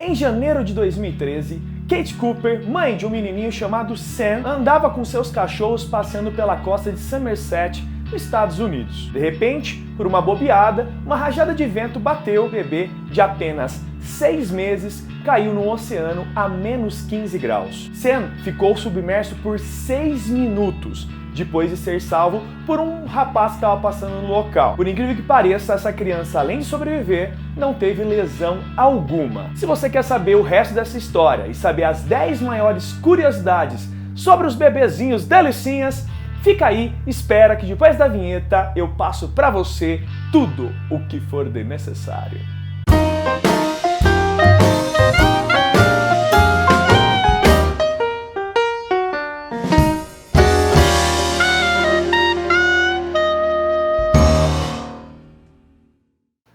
Em janeiro de 2013, Kate Cooper, mãe de um menininho chamado Sam, andava com seus cachorros passeando pela costa de Somerset, nos Estados Unidos. De repente, por uma bobeada, uma rajada de vento bateu o bebê de apenas 6 meses, caiu no oceano a menos 15 graus. Sam ficou submerso por 6 minutos, depois de ser salvo por um rapaz que estava passando no local. Por incrível que pareça, essa criança, além de sobreviver, não teve lesão alguma. Se você quer saber o resto dessa história e saber as 10 maiores curiosidades sobre os bebezinhos delicinhas, fica aí, espera que depois da vinheta eu passo pra você tudo o que for de necessário.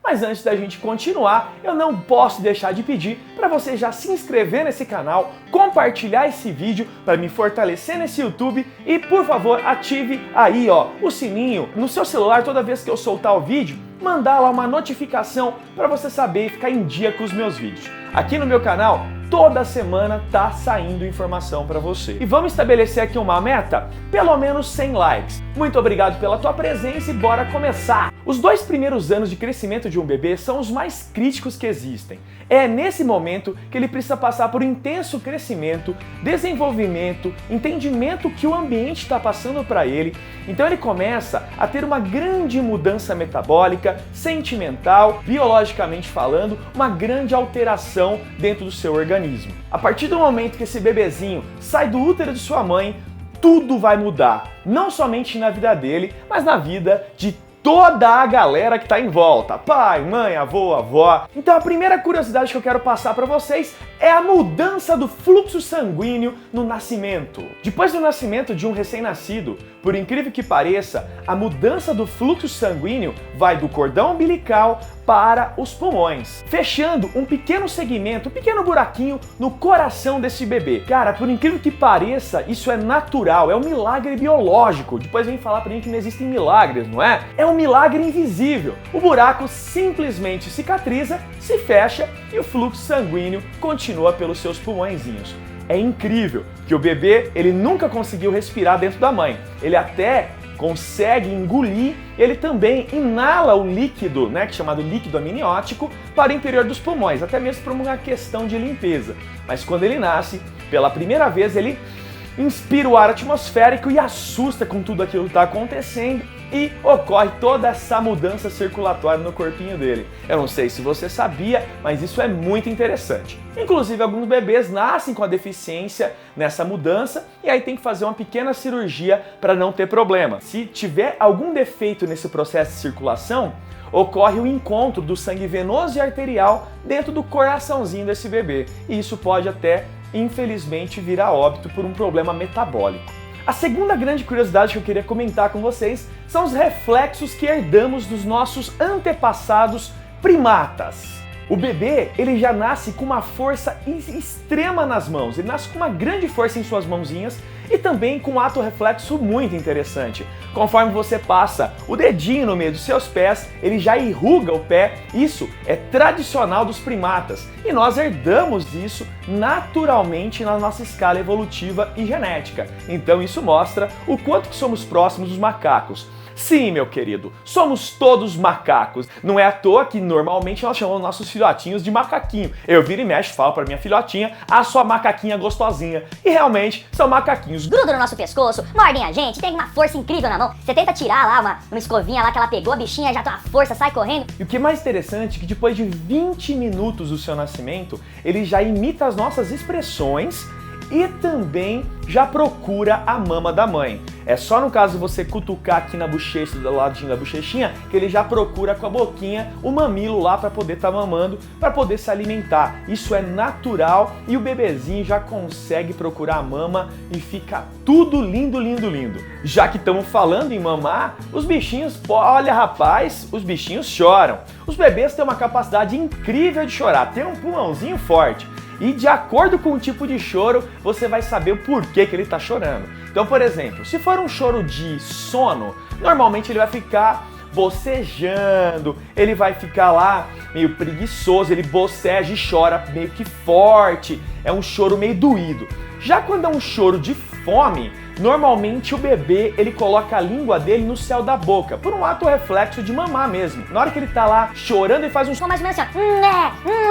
Mas antes da gente continuar, eu não posso deixar de pedir para você já se inscrever nesse canal, compartilhar esse vídeo para me fortalecer nesse YouTube e, por favor, ative aí o sininho no seu celular toda vez que eu soltar o vídeo, mandar lá uma notificação para você saber e ficar em dia com os meus vídeos. Aqui no meu canal, toda semana tá saindo informação para você. E vamos estabelecer aqui uma meta? Pelo menos 100 likes. Muito obrigado pela tua presença e bora começar! Os 2 primeiros anos de crescimento de um bebê são os mais críticos que existem. É nesse momento que ele precisa passar por intenso crescimento, desenvolvimento, entendimento que o ambiente está passando para ele. Então ele começa a ter uma grande mudança metabólica, sentimental, biologicamente falando, uma grande alteração dentro do seu organismo. A partir do momento que esse bebezinho sai do útero de sua mãe, tudo vai mudar, não somente na vida dele, mas na vida de toda a galera que tá em volta, pai, mãe, avô, avó. Então a primeira curiosidade que eu quero passar para vocês é a mudança do fluxo sanguíneo no nascimento. Depois do nascimento de um recém-nascido, por incrível que pareça, a mudança do fluxo sanguíneo vai do cordão umbilical para os pulmões, fechando um pequeno segmento, um pequeno buraquinho no coração desse bebê. Cara, por incrível que pareça, isso é natural, é um milagre biológico. Depois vem falar pra mim que não existem milagres, não é? É um milagre invisível. O buraco simplesmente cicatriza, se fecha e o fluxo sanguíneo continua pelos seus pulmõezinhos. É incrível que o bebê, ele nunca conseguiu respirar dentro da mãe. Ele até consegue engolir, ele também inala o líquido, que é chamado líquido amniótico, para o interior dos pulmões, até mesmo por uma questão de limpeza. Mas quando ele nasce, pela primeira vez, ele inspira o ar atmosférico e assusta com tudo aquilo que está acontecendo e ocorre toda essa mudança circulatória no corpinho dele. Eu não sei se você sabia, mas isso é muito interessante. Inclusive, alguns bebês nascem com a deficiência nessa mudança e aí tem que fazer uma pequena cirurgia para não ter problema. Se tiver algum defeito nesse processo de circulação, ocorre o encontro do sangue venoso e arterial dentro do coraçãozinho desse bebê. E isso pode até, infelizmente, virar óbito por um problema metabólico. A segunda grande curiosidade que eu queria comentar com vocês são os reflexos que herdamos dos nossos antepassados primatas. O bebê, ele já nasce com uma força extrema nas mãos, ele nasce com uma grande força em suas mãozinhas e também com um ato reflexo muito interessante. Conforme você passa o dedinho no meio dos seus pés, ele já enruga o pé. Isso é tradicional dos primatas e nós herdamos isso naturalmente na nossa escala evolutiva e genética. Então isso mostra o quanto que somos próximos dos macacos. Sim, meu querido, somos todos macacos. Não é à toa que normalmente nós chamamos nossos filhotinhos de macaquinho. Eu viro e mexo, falo para minha filhotinha, a sua macaquinha gostosinha. E realmente são macaquinhos. Grudam no nosso pescoço, mordem a gente, tem uma força incrível na mão. Você tenta tirar lá uma escovinha lá que ela pegou, a bichinha já tem uma força, sai correndo. E o que é mais interessante é que depois de 20 minutos do seu nascimento, ele já imita as nossas expressões e também já procura a mama da mãe. É só no caso você cutucar aqui na bochecha, do ladinho da bochechinha, que ele já procura com a boquinha o mamilo lá para poder estar mamando, para poder se alimentar. Isso é natural e o bebezinho já consegue procurar a mama e fica tudo lindo, lindo, lindo. Já que estamos falando em mamar, os bichinhos, olha rapaz, os bichinhos choram. Os bebês têm uma capacidade incrível de chorar, tem um pulmãozinho forte. E de acordo com o tipo de choro, você vai saber o porquê que ele está chorando. Então, por exemplo, se for um choro de sono, normalmente ele vai ficar bocejando, ele vai ficar lá meio preguiçoso, ele boceja e chora meio que forte, é um choro meio doído. Já quando é um choro de fome, normalmente o bebê ele coloca a língua dele no céu da boca, por um ato reflexo de mamar mesmo. Na hora que ele tá lá chorando, ele faz um som mais ou menos assim,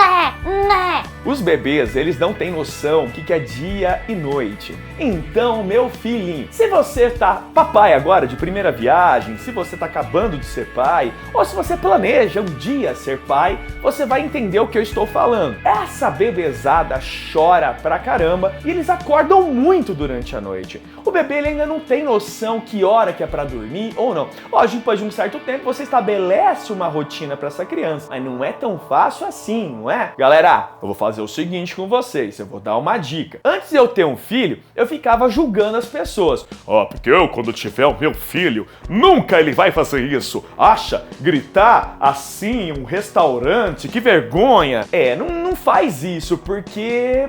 ó. Os bebês, eles não têm noção o que é dia e noite. Então, meu filhinho, se você tá papai agora de primeira viagem, se você tá acabando de ser pai, ou se você planeja um dia ser pai, você vai entender o que eu estou falando. Essa bebezada chora pra caramba e eles acordam muito durante a noite. O bebê ele ainda não tem noção que hora que é pra dormir ou não. Lógico, depois de um certo tempo você estabelece uma rotina pra essa criança, mas não é tão fácil assim, não é? Galera, eu vou fazer o seguinte com vocês, eu vou dar uma dica. Antes de eu ter um filho, eu ficava julgando as pessoas. Porque eu, quando tiver o meu filho, nunca ele vai fazer isso. Acha? Gritar assim em um restaurante, que vergonha. Não faz isso, porque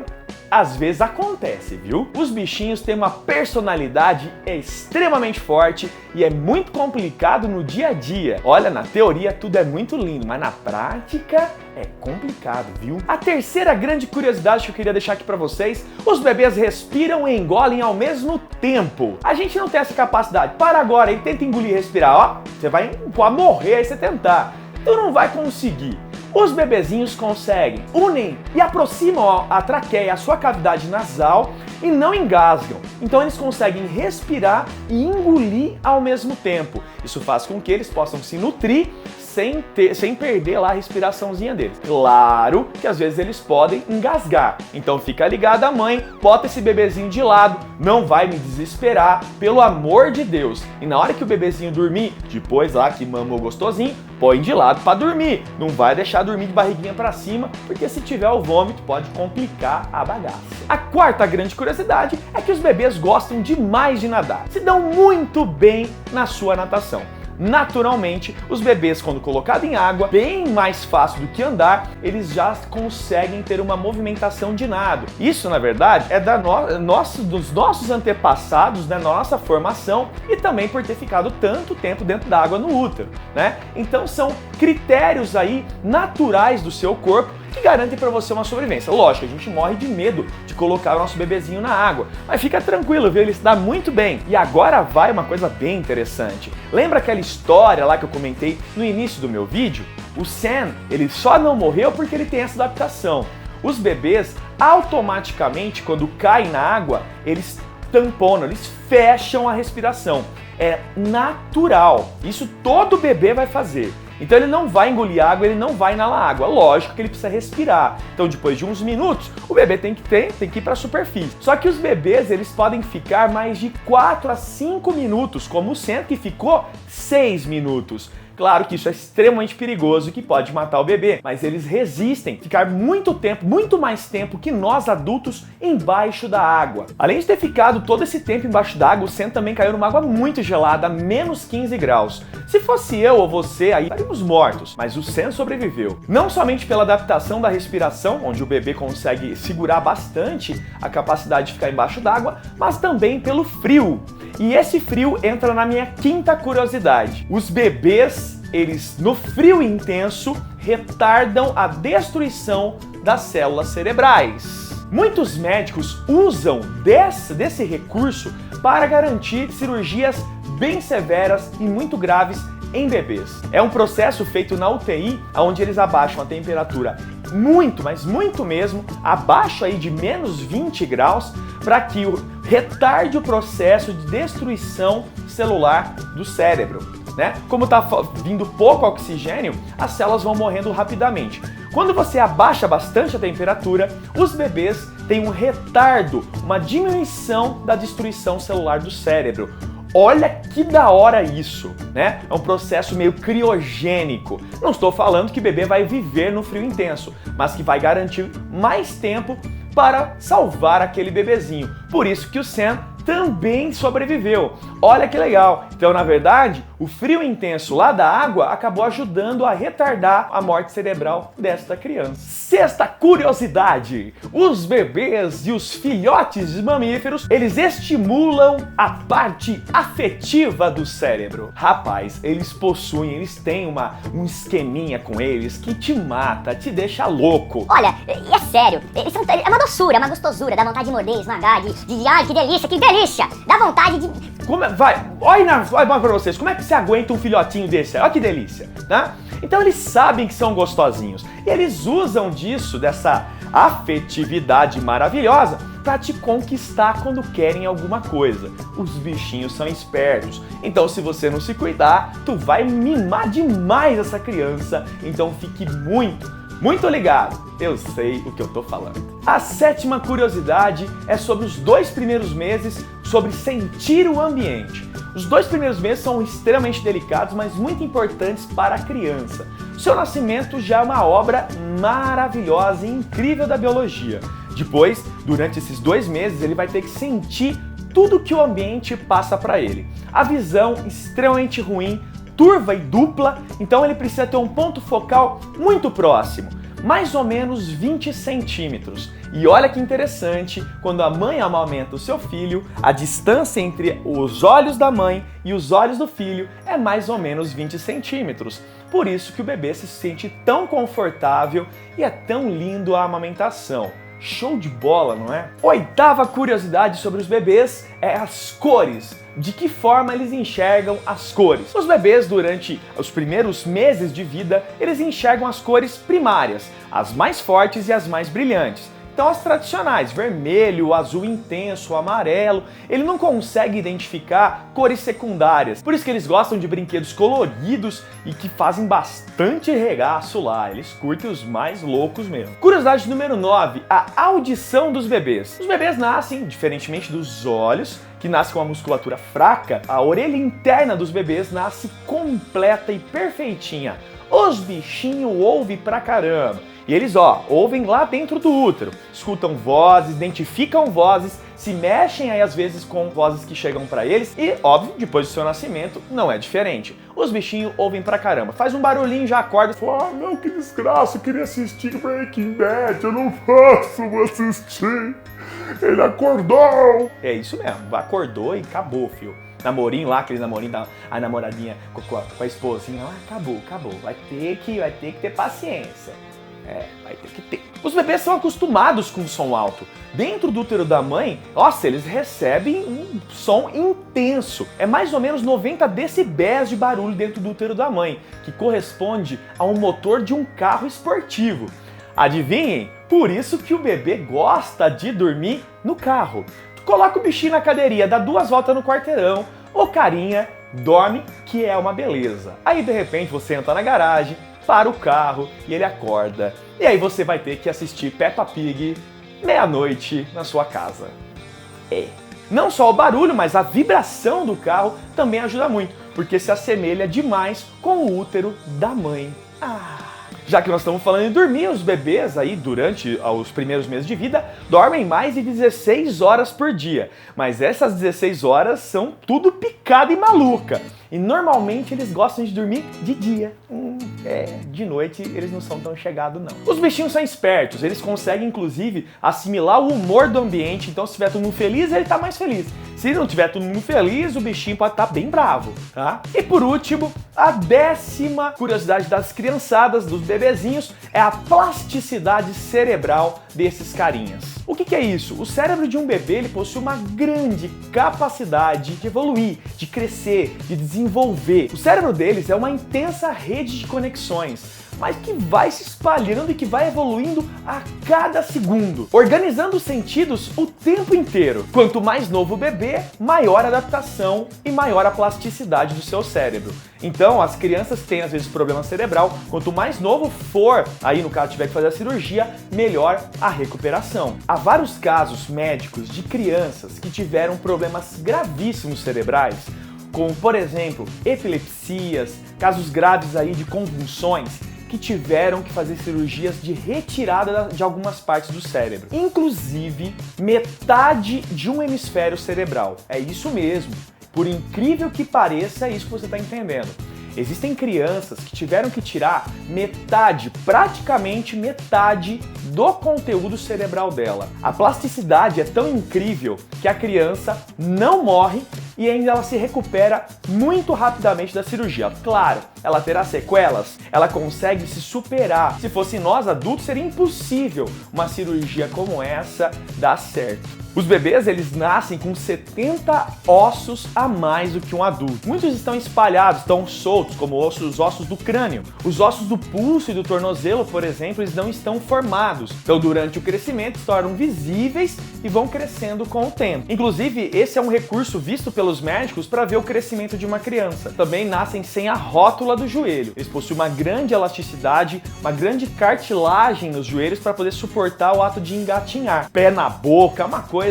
às vezes acontece, viu? Os bichinhos têm uma personalidade extremamente forte e é muito complicado no dia a dia. Olha, na teoria tudo é muito lindo, mas na prática é complicado, viu? A terceira grande curiosidade que eu queria deixar aqui pra vocês: os bebês respiram e engolem ao mesmo tempo. A gente não tem essa capacidade. Para agora e tenta engolir e respirar, ó. Você vai morrer aí você tentar. Tu não vai conseguir. Os bebezinhos conseguem, unem e aproximam a traqueia, a sua cavidade nasal e não engasgam. Então eles conseguem respirar e engolir ao mesmo tempo. Isso faz com que eles possam se nutrir sem perder lá a respiraçãozinha deles. Claro que às vezes eles podem engasgar. Então fica ligado, a mãe, bota esse bebezinho de lado, não vai me desesperar, pelo amor de Deus. E na hora que o bebezinho dormir, depois lá que mamou gostosinho, põe de lado para dormir. Não vai deixar dormir de barriguinha para cima, porque se tiver o vômito pode complicar a bagaça. A quarta grande curiosidade é que os bebês gostam demais de nadar. Se dão muito bem na sua natação. Naturalmente, os bebês, quando colocados em água, bem mais fácil do que andar, eles já conseguem ter uma movimentação de nado. Isso, na verdade, é dos nossos antepassados, né, nossa formação, e também por ter ficado tanto tempo dentro da água no útero, né? Então são critérios aí naturais do seu corpo que garantem para você uma sobrevivência. Lógico, a gente morre de medo de colocar o nosso bebezinho na água, mas fica tranquilo, viu? Ele se dá muito bem. E agora vai uma coisa bem interessante. Lembra aquela história lá que eu comentei no início do meu vídeo? O Sam, ele só não morreu porque ele tem essa adaptação. Os bebês, automaticamente, quando caem na água, eles tamponam, eles fecham a respiração. É natural. Isso todo bebê vai fazer. Então ele não vai engolir água, ele não vai inalar água. Lógico que ele precisa respirar. Então depois de uns minutos, o bebê tem que ir para a superfície. Só que os bebês, eles podem ficar mais de 4 a 5 minutos, como o Sam, que ficou 6 minutos. Claro que isso é extremamente perigoso e que pode matar o bebê, mas eles resistem ficar muito tempo, muito mais tempo que nós adultos embaixo da água. Além de ter ficado todo esse tempo embaixo d'água, o Sam também caiu numa água muito gelada, a menos 15 graus. Se fosse eu ou você, aí estaríamos mortos, mas o Sam sobreviveu. Não somente pela adaptação da respiração, onde o bebê consegue segurar bastante a capacidade de ficar embaixo d'água, mas também pelo frio. E esse frio entra na minha quinta curiosidade. Os bebês, eles no frio intenso, retardam a destruição das células cerebrais. Muitos médicos usam desse recurso para garantir cirurgias bem severas e muito graves em bebês. É um processo feito na UTI, onde eles abaixam a temperatura muito, mas muito mesmo, abaixo aí de menos 20 graus, para que retarde o processo de destruição celular do cérebro, né? Como está vindo pouco oxigênio, as células vão morrendo rapidamente. Quando você abaixa bastante a temperatura, os bebês têm um retardo, uma diminuição da destruição celular do cérebro. Olha que da hora isso, né? É um processo meio criogênico. Não estou falando que o bebê vai viver no frio intenso, mas que vai garantir mais tempo para salvar aquele bebezinho. Por isso que o Sam também sobreviveu. Olha que legal, Então, na verdade, o frio intenso lá da água acabou ajudando a retardar a morte cerebral desta criança. Sexta curiosidade: os bebês e os filhotes de mamíferos, eles estimulam a parte afetiva do cérebro. Rapaz, eles têm um esqueminha com eles que te mata, te deixa louco. Olha, e é sério, é uma doçura, é uma gostosura, dá vontade de morder, esmagar, ai, que delícia, dá vontade de... Olha pra vocês, como é que você aguenta um filhotinho desse? Olha que delícia, né? Então eles sabem que são gostosinhos e eles usam dessa afetividade maravilhosa para te conquistar quando querem alguma coisa. Os bichinhos são espertos, então se você não se cuidar, tu vai mimar demais essa criança, então fique muito ligado, eu sei o que eu tô falando. A sétima curiosidade é sobre os 2 primeiros meses, sobre sentir o ambiente. Os 2 primeiros meses são extremamente delicados, mas muito importantes para a criança. O seu nascimento já é uma obra maravilhosa e incrível da biologia. Depois, durante esses 2 meses, ele vai ter que sentir tudo que o ambiente passa para ele. A visão extremamente ruim, turva e dupla, então ele precisa ter um ponto focal muito próximo, mais ou menos 20 centímetros. E olha que interessante, quando a mãe amamenta o seu filho, a distância entre os olhos da mãe e os olhos do filho é mais ou menos 20 centímetros. Por isso que o bebê se sente tão confortável e é tão lindo a amamentação. Show de bola, não é? Oitava curiosidade sobre os bebês é as cores. De que forma eles enxergam as cores? Os bebês, durante os primeiros meses de vida, eles enxergam as cores primárias, as mais fortes e as mais brilhantes. Então as tradicionais, vermelho, azul intenso, amarelo, ele não consegue identificar cores secundárias. Por isso que eles gostam de brinquedos coloridos e que fazem bastante regaço lá. Eles curtem os mais loucos mesmo. Curiosidade número 9, a audição dos bebês. Os bebês nascem, diferentemente dos olhos, que nasce com uma musculatura fraca, a orelha interna dos bebês nasce completa e perfeitinha. Os bichinhos ouvem pra caramba. E eles, ouvem lá dentro do útero, escutam vozes, identificam vozes, se mexem aí às vezes com vozes que chegam pra eles e, óbvio, depois do seu nascimento não é diferente. Os bichinhos ouvem pra caramba, faz um barulhinho, já acorda e fala, não, que desgraça, eu queria assistir Breaking Bad, eu não posso, vou assistir, ele acordou. É isso mesmo, acordou e acabou, filho. Namorinho lá, aqueles namorinhos, a namoradinha com a esposinha, acabou, vai ter que ter paciência. Vai ter que ter. Os bebês são acostumados com som alto. Dentro do útero da mãe, eles recebem um som intenso. É mais ou menos 90 decibéis de barulho dentro do útero da mãe, que corresponde a um motor de um carro esportivo. Adivinhem? Por isso que o bebê gosta de dormir no carro. Tu coloca o bichinho na cadeirinha, dá 2 voltas no quarteirão, o carinha dorme, que é uma beleza. Aí de repente você entra na garagem, para o carro e ele acorda. E aí você vai ter que assistir Peppa Pig meia-noite na sua casa. Não só o barulho, mas a vibração do carro também ajuda muito, porque se assemelha demais com o útero da mãe. Já que nós estamos falando em dormir, os bebês aí, durante os primeiros meses de vida, dormem mais de 16 horas por dia. Mas essas 16 horas são tudo picada e maluca. E normalmente eles gostam de dormir de dia. De noite eles não são tão chegados não. Os bichinhos são espertos, eles conseguem inclusive assimilar o humor do ambiente, então se tiver todo mundo feliz, ele tá mais feliz. Se não tiver todo mundo feliz, o bichinho pode estar bem bravo, tá? E por último, a 10ª curiosidade das criançadas, dos bebezinhos, é a plasticidade cerebral desses carinhas. O que é isso? O cérebro de um bebê ele possui uma grande capacidade de evoluir, de crescer, de desenvolver. O cérebro deles é uma intensa rede de conexões, mas que vai se espalhando e que vai evoluindo a cada segundo, organizando os sentidos o tempo inteiro. Quanto mais novo o bebê, maior a adaptação e maior a plasticidade do seu cérebro. Então, as crianças têm às vezes problema cerebral, quanto mais novo for, aí no caso tiver que fazer a cirurgia, melhor a recuperação. Há vários casos médicos de crianças que tiveram problemas gravíssimos cerebrais, como por exemplo, epilepsias, casos graves aí de convulsões, que tiveram que fazer cirurgias de retirada de algumas partes do cérebro. Inclusive, metade de um hemisfério cerebral. É isso mesmo. Por incrível que pareça, é isso que você está entendendo. Existem crianças que tiveram que tirar metade, praticamente metade, do conteúdo cerebral dela. A plasticidade é tão incrível que a criança não morre e ainda ela se recupera muito rapidamente da cirurgia. Claro, ela terá sequelas, ela consegue se superar. Se fosse nós adultos, seria impossível uma cirurgia como essa dar certo. Os bebês, eles nascem com 70 ossos a mais do que um adulto. Muitos estão espalhados, estão soltos, como os ossos do crânio. Os ossos do pulso e do tornozelo, por exemplo, eles não estão formados. Então, durante o crescimento, se tornam visíveis e vão crescendo com o tempo. Inclusive, esse é um recurso visto pelos médicos para ver o crescimento de uma criança. Também nascem sem a rótula do joelho. Eles possuem uma grande elasticidade, uma grande cartilagem nos joelhos para poder suportar o ato de engatinhar. Pé na boca, uma coisa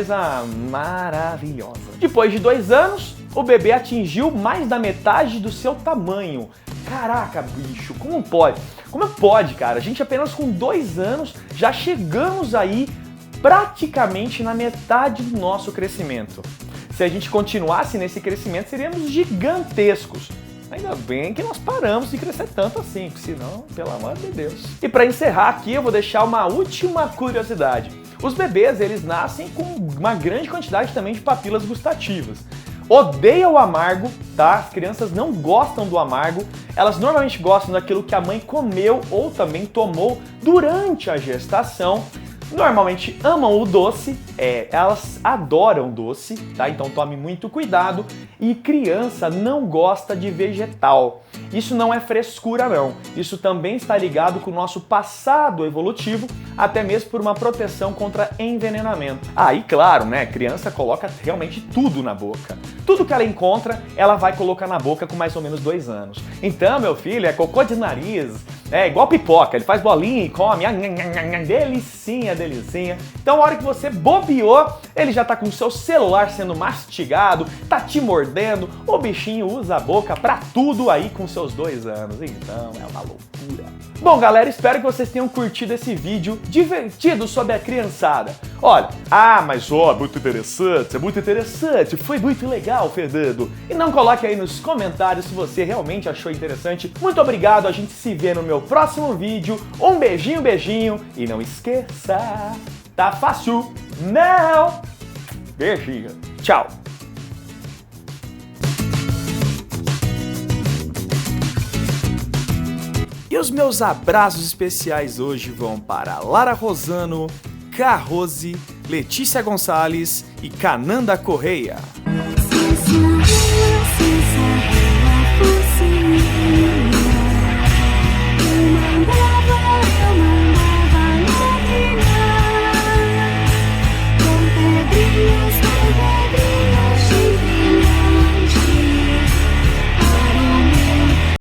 maravilhosa. Depois de 2 anos, o bebê atingiu mais da metade do seu tamanho. Caraca, bicho, como pode? Como pode, cara? A gente apenas com 2 anos já chegamos aí praticamente na metade do nosso crescimento. Se a gente continuasse nesse crescimento, seríamos gigantescos. Ainda bem que nós paramos de crescer tanto assim, porque senão, pelo amor de Deus. E para encerrar aqui, eu vou deixar uma última curiosidade. Os bebês, eles nascem com uma grande quantidade também de papilas gustativas. Odeiam o amargo, tá? As crianças não gostam do amargo. Elas normalmente gostam daquilo que a mãe comeu ou também tomou durante a gestação. Normalmente amam o doce, elas adoram doce, tá? Então tome muito cuidado. E criança não gosta de vegetal. Isso não é frescura não, isso também está ligado com o nosso passado evolutivo, até mesmo por uma proteção contra envenenamento. E claro, né, criança coloca realmente tudo na boca. Tudo que ela encontra, ela vai colocar na boca com mais ou menos 2 anos. Então, meu filho, é cocô de nariz, é igual pipoca, ele faz bolinha e come, delicinha, delicinha. Então, a hora que você bobeou, ele já tá com o seu celular sendo mastigado, tá te mordendo, o bichinho usa a boca pra tudo aí com seus 2 anos. Então, é uma loucura. Bom, galera, espero que vocês tenham curtido esse vídeo divertido sobre a criançada. Olha, mas é muito interessante, foi muito legal, Fernando. E não coloque aí nos comentários se você realmente achou interessante. Muito obrigado, a gente se vê no meu próximo vídeo. Um beijinho, beijinho, e não esqueça, tá fácil, não! Beijinho, tchau! E os meus abraços especiais hoje vão para Lara Rosano, Carrose, Letícia Gonçalves e Cananda Correia.